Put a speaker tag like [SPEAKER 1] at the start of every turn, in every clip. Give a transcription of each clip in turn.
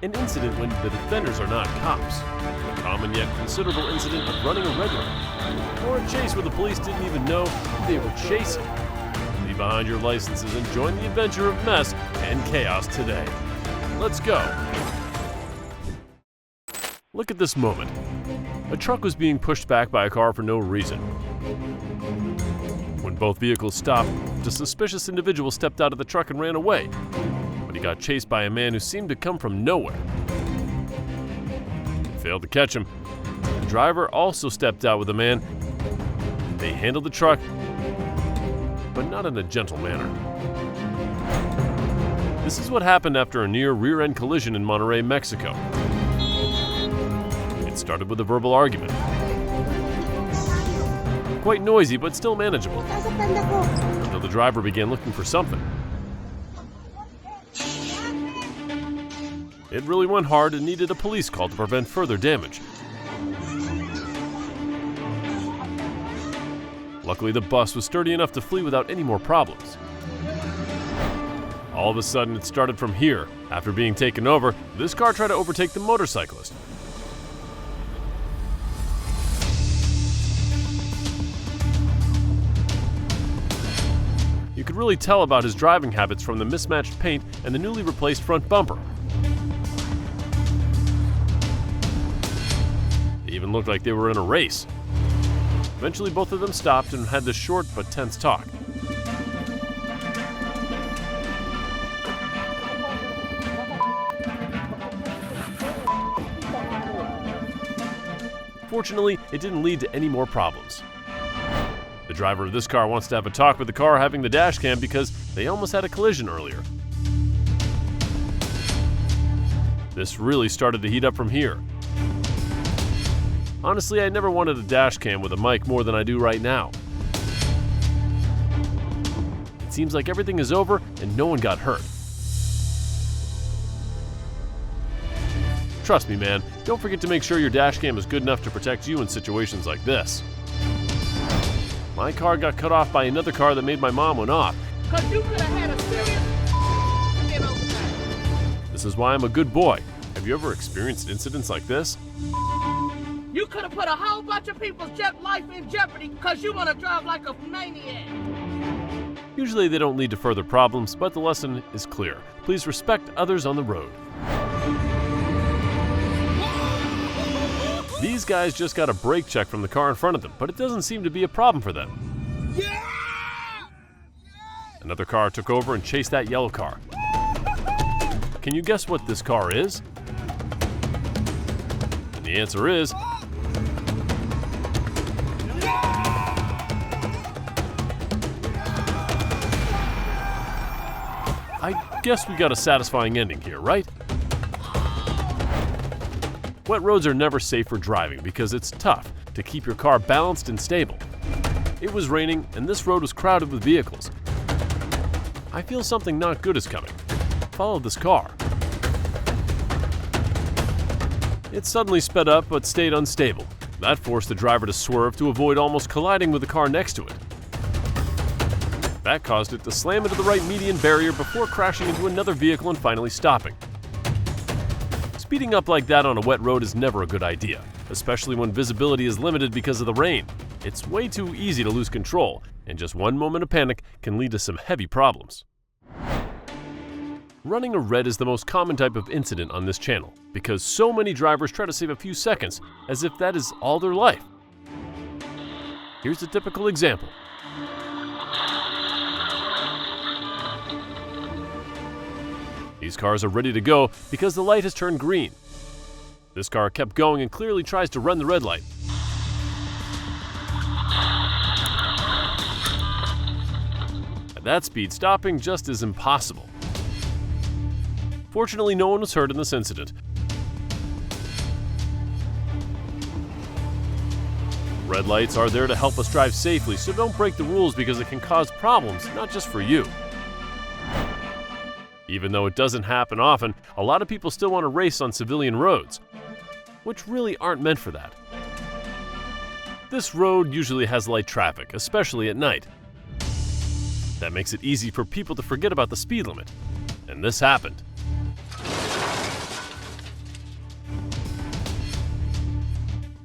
[SPEAKER 1] an incident when the defenders are not cops, a common yet considerable incident of running a red light, or a chase where the police didn't even know who they were chasing. Leave behind your licenses and join the adventure of mess and chaos today. Let's go. Look at this moment. A truck was being pushed back by a car for no reason. When both vehicles stopped, the suspicious individual stepped out of the truck and ran away, but he got chased by a man who seemed to come from nowhere. He failed to catch him. The driver also stepped out with a man. They handled the truck, but not in a gentle manner. This is what happened after a near rear-end collision in Monterrey, Mexico. It started with a verbal argument. Quite noisy, but still manageable, until the driver began looking for something. It really went hard and needed a police call to prevent further damage. Luckily, the bus was sturdy enough to flee without any more problems. All of a sudden, it started from here. After being taken over, this car tried to overtake the motorcyclist. You could really tell about his driving habits from the mismatched paint and the newly replaced front bumper. It even looked like they were in a race. Eventually, both of them stopped and had this short but tense talk. Fortunately, it didn't lead to any more problems. The driver of this car wants to have a talk with the car having the dash cam because they almost had a collision earlier. This really started to heat up from here. Honestly, I never wanted a dash cam with a mic more than I do right now. It seems like everything is over and no one got hurt. Trust me, man, don't forget to make sure your dash cam is good enough to protect you in situations like this. My car got cut off by another car that made my mom went off.
[SPEAKER 2] Cause you could have had a serious over.
[SPEAKER 1] This is why I'm a good boy. Have you ever experienced incidents like this?
[SPEAKER 2] You could have put a whole bunch of people's life in jeopardy because you want to drive like a maniac.
[SPEAKER 1] Usually they don't lead to further problems, but the lesson is clear. Please respect others on the road. These guys just got a brake check from the car in front of them, but it doesn't seem to be a problem for them.
[SPEAKER 2] Yeah!
[SPEAKER 1] Another car took over and chased that yellow car. Can you guess what this car is? And the answer is... I guess we got a satisfying ending here, right? Wet roads are never safe for driving because it's tough to keep your car balanced and stable. It was raining and this road was crowded with vehicles. I feel something not good is coming. Follow this car. It suddenly sped up but stayed unstable. That forced the driver to swerve to avoid almost colliding with the car next to it. That caused it to slam into the right median barrier before crashing into another vehicle and finally stopping. Speeding up like that on a wet road is never a good idea, especially when visibility is limited because of the rain. It's way too easy to lose control, and just one moment of panic can lead to some heavy problems. Running a red is the most common type of incident on this channel, because so many drivers try to save a few seconds as if that is all their life. Here's a typical example. These cars are ready to go because the light has turned green. This car kept going and clearly tries to run the red light. At that speed, stopping just is impossible. Fortunately, no one was hurt in this incident. Red lights are there to help us drive safely, so don't break the rules because it can cause problems, not just for you. Even though it doesn't happen often, a lot of people still want to race on civilian roads, which really aren't meant for that. This road usually has light traffic, especially at night. That makes it easy for people to forget about the speed limit, and this happened.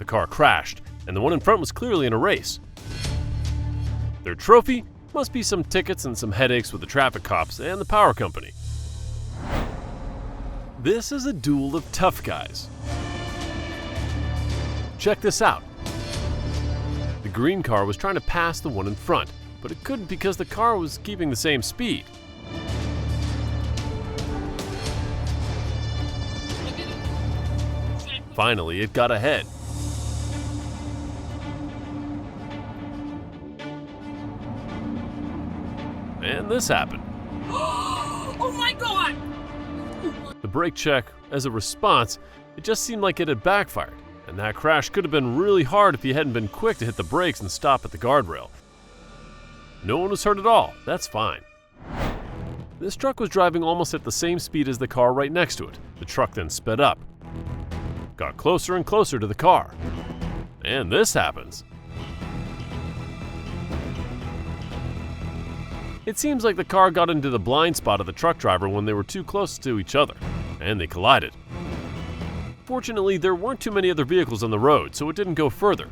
[SPEAKER 1] car crashed, and the one in front was clearly in a race. Their trophy must be some tickets and some headaches with the traffic cops and the power company. This is a duel of tough guys. Check this out. The green car was trying to pass the one in front, but it couldn't because the car was keeping the same speed. Finally, it got ahead. And this happened.
[SPEAKER 2] Oh my God!
[SPEAKER 1] The brake check, as a response, it just seemed like it had backfired, and that crash could have been really hard if he hadn't been quick to hit the brakes and stop at the guardrail. No one was hurt at all, that's fine. This truck was driving almost at the same speed as the car right next to it. The truck then sped up, got closer and closer to the car. And this happens. It seems like the car got into the blind spot of the truck driver when they were too close to each other, and they collided. Fortunately, there weren't too many other vehicles on the road, so it didn't go further.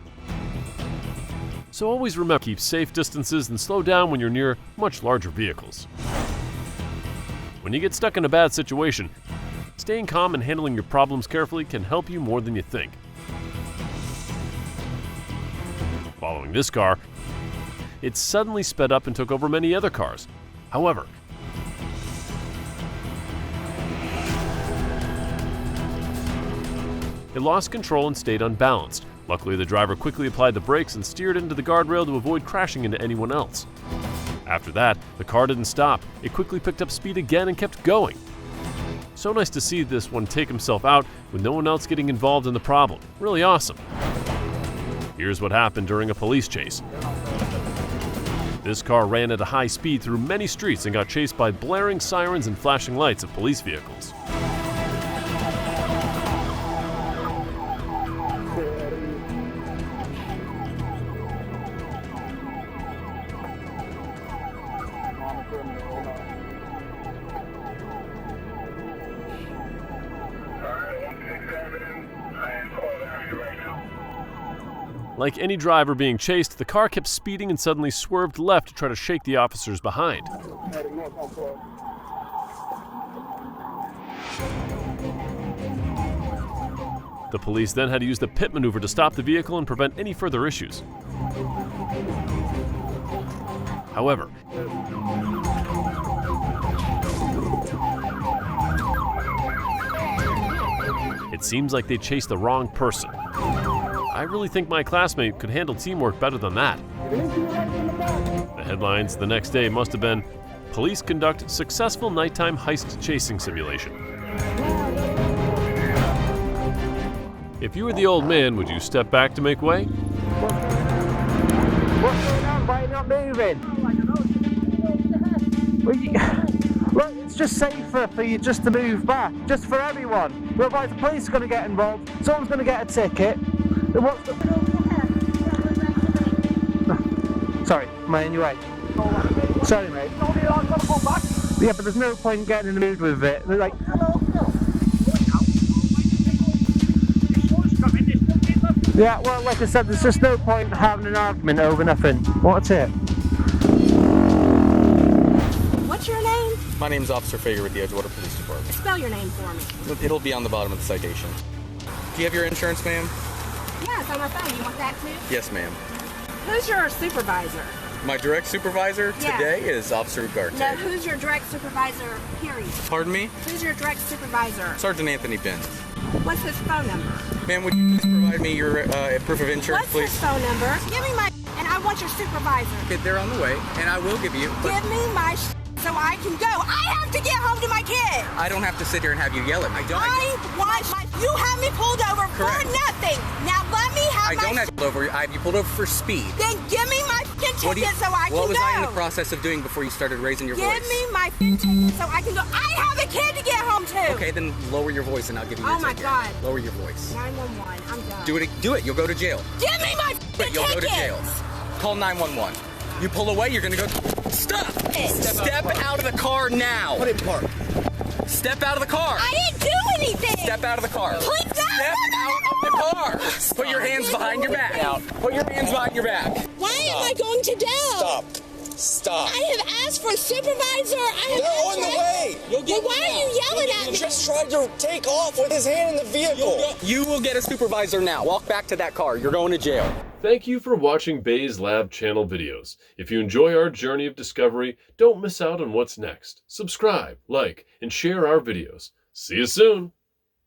[SPEAKER 1] So always remember to keep safe distances and slow down when you're near much larger vehicles. When you get stuck in a bad situation, staying calm and handling your problems carefully can help you more than you think. Following this car, it suddenly sped up and took over many other cars. However, it lost control and stayed unbalanced. Luckily, the driver quickly applied the brakes and steered into the guardrail to avoid crashing into anyone else. After that, the car didn't stop. It quickly picked up speed again and kept going. So nice to see this one take himself out with no one else getting involved in the problem. Really awesome. Here's what happened during a police chase. This car ran at a high speed through many streets and got chased by blaring sirens and flashing lights of police vehicles. Like any driver being chased, the car kept speeding and suddenly swerved left to try to shake the officers behind. The police then had to use the pit maneuver to stop the vehicle and prevent any further issues. However, it seems like they chased the wrong person. I really think my classmate could handle teamwork better than that. The headlines the next day must have been, "Police conduct successful nighttime heist chasing simulation." If you were the old man, would you step back to make way?
[SPEAKER 3] What's going on? Why are you not moving? Look, it's just safer for you just to move back, just for everyone. Otherwise the police are going to get involved, someone's going to get a ticket. Sorry, am I in your way? Sorry, mate. Yeah, but there's no point getting in the mood with it. They're like, yeah, well, like I said, there's just no point having an argument over nothing. What's it?
[SPEAKER 4] What's your name?
[SPEAKER 5] My name's Officer Fager with the Edgewater Police Department.
[SPEAKER 4] Spell your name for me.
[SPEAKER 5] It'll be on the bottom of the citation. Do you have your insurance, ma'am?
[SPEAKER 4] Yeah, it's on my phone. You want that too?
[SPEAKER 5] Yes, ma'am.
[SPEAKER 4] Who's your supervisor?
[SPEAKER 5] My direct supervisor today is Officer Ugarte.
[SPEAKER 4] No, who's your direct supervisor, period?
[SPEAKER 5] Pardon me?
[SPEAKER 4] Who's your direct supervisor?
[SPEAKER 5] Sergeant Anthony Benz.
[SPEAKER 4] What's his phone number?
[SPEAKER 5] Ma'am, would you please provide me your proof of insurance,
[SPEAKER 4] What's
[SPEAKER 5] please?
[SPEAKER 4] his phone number? Give me my and I want your supervisor.
[SPEAKER 5] Okay, they're on the way, and I will give you.
[SPEAKER 4] Give me my so I can go. I have to get home to my kid.
[SPEAKER 5] I don't have to sit here and have you yell at me.
[SPEAKER 4] I want my. You have me pulled over
[SPEAKER 5] Correct.
[SPEAKER 4] for nothing. Now let me have
[SPEAKER 5] I
[SPEAKER 4] my.
[SPEAKER 5] don't have you pulled over. I have you pulled over for speed.
[SPEAKER 4] Then give me my ticket so I can go.
[SPEAKER 5] What was I in the process of doing before you started raising your voice?
[SPEAKER 4] Give me my ticket so I can go. I have a kid to get home to.
[SPEAKER 5] Okay, then lower your voice and I'll give you your
[SPEAKER 4] Oh my
[SPEAKER 5] ticket.
[SPEAKER 4] God.
[SPEAKER 5] Lower your voice.
[SPEAKER 4] 911. I'm done.
[SPEAKER 5] Do it. Do it. You'll go to jail.
[SPEAKER 4] Give me my
[SPEAKER 5] But you'll go to jail. Call 911. You pull away, you're gonna go. Stop! Step out of the car now!
[SPEAKER 3] Put it in park.
[SPEAKER 5] Step out of the car!
[SPEAKER 4] I didn't do anything.
[SPEAKER 5] Step out of the car!
[SPEAKER 4] Please,
[SPEAKER 5] Step out of the car. Put your hands behind your back. Put your hands behind your back.
[SPEAKER 4] Why am I going to jail?
[SPEAKER 6] Stop.
[SPEAKER 4] I have asked for a supervisor.
[SPEAKER 6] They're on the way.
[SPEAKER 4] Well, why are you yelling at
[SPEAKER 6] He
[SPEAKER 4] me?
[SPEAKER 6] just tried to take off with his hand in the vehicle.
[SPEAKER 5] You will get a supervisor now. Walk back to that car. You're going to jail.
[SPEAKER 1] Thank you for watching BEZED LAB channel videos. If you enjoy our journey of discovery, don't miss out on what's next. Subscribe, like, and share our videos. See you soon!